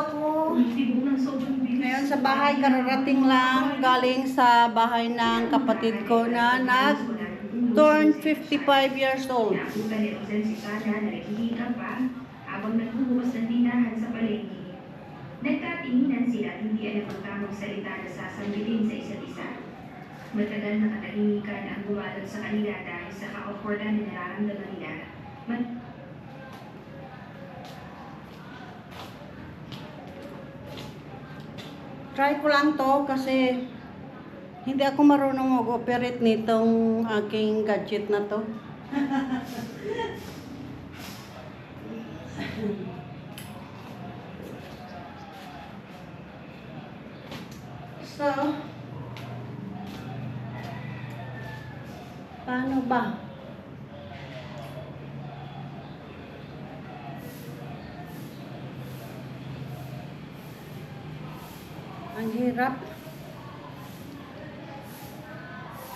ako. Ngayon sa bahay, kararating lang. Galing sa bahay ng kapatid ko na nag-turn 55 years old. Habang naghuhugas ng tinahan sa palengke, nagkatinginan sila at hindi alam ang tamang salita na sasambitin sa isa't isa. Matagal na katahimikan ang bumalot sa kanila dahil sa ka-awkwardan na nararamdaman nila. Try ko lang to kasi hindi ako marunong mag-operate nitong aking gadget na to. So, paano ba? Ang hirap.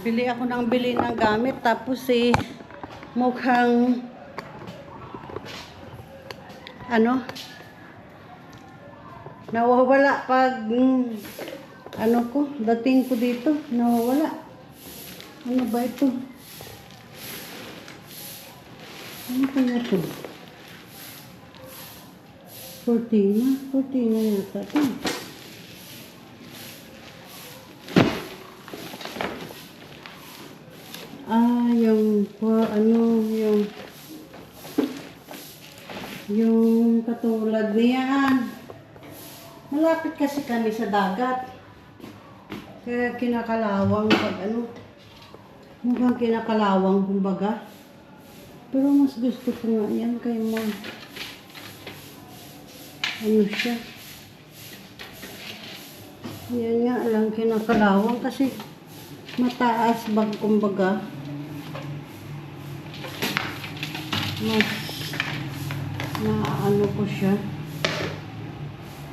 Bili ako ng bili ng gamit tapos mukhang nawawala pag dating ko dito, nawawala. Ano ba ito? Ano kaya ito? Cortina yata ito. Yung katulad niyan. Malapit kasi kami sa dagat. Kaya kinakalawang mukhang kinakalawang kumbaga. Pero mas gusto ko nga yan kay mo. Siya. Yan nga lang kinakalawang kasi mataas bag kumbaga. Mas ko siya.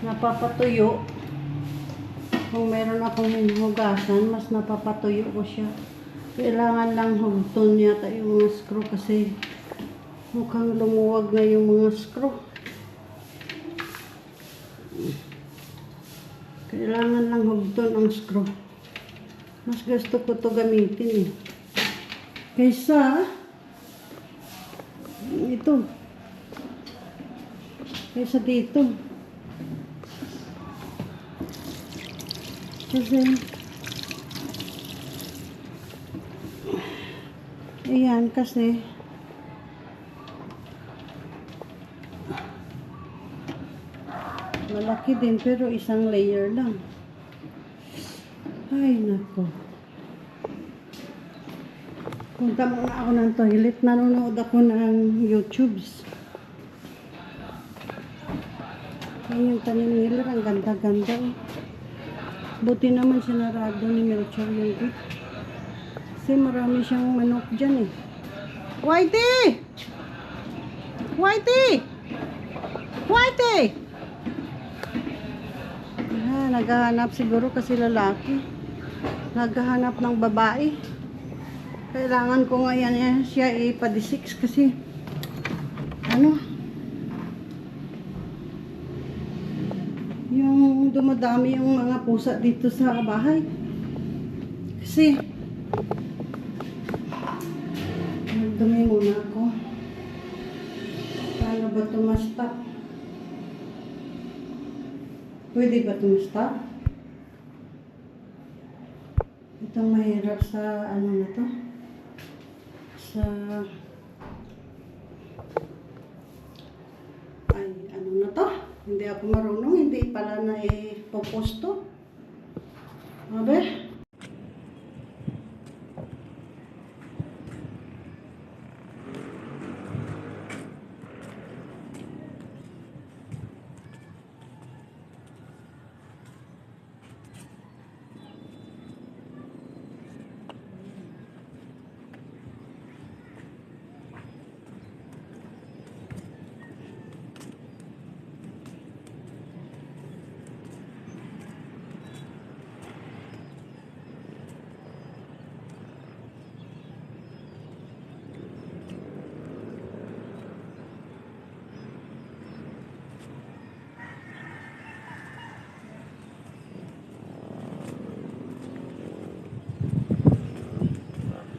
Napapatuyo. Kung meron akong hinugasan, mas napapatuyo ko siya. Kailangan lang hugton yata yung mga screw kasi mukhang lumuwag na yung mga screw. Kailangan lang hugton ang screw. Mas gusto ko to gamitin kaysa ito. Kaysa dito. Kasi ayan kasi malaki din pero isang layer lang. Ay nako. Punta muna ako ng toilet. Nanonood ako ng YouTubes. Ayan yung tanim nila. Ang ganda-ganda. Buti naman sinarado ni Melchor yung gate. Kasi marami siyang manok dyan Whitey! Whitey! Whitey! Naghahanap siguro kasi lalaki. Naghahanap ng babae. Kailangan ko ngayon siya ipadisik kasi yung dumadami yung mga pusa dito sa bahay. Kasi nagdumi muna ako. Paano ba ito ma-stop? Pwede ba ito ma-stop? Itong mahirap sa na to. Na to? Hindi ako marunong, hindi pala na ipoposto. Abe?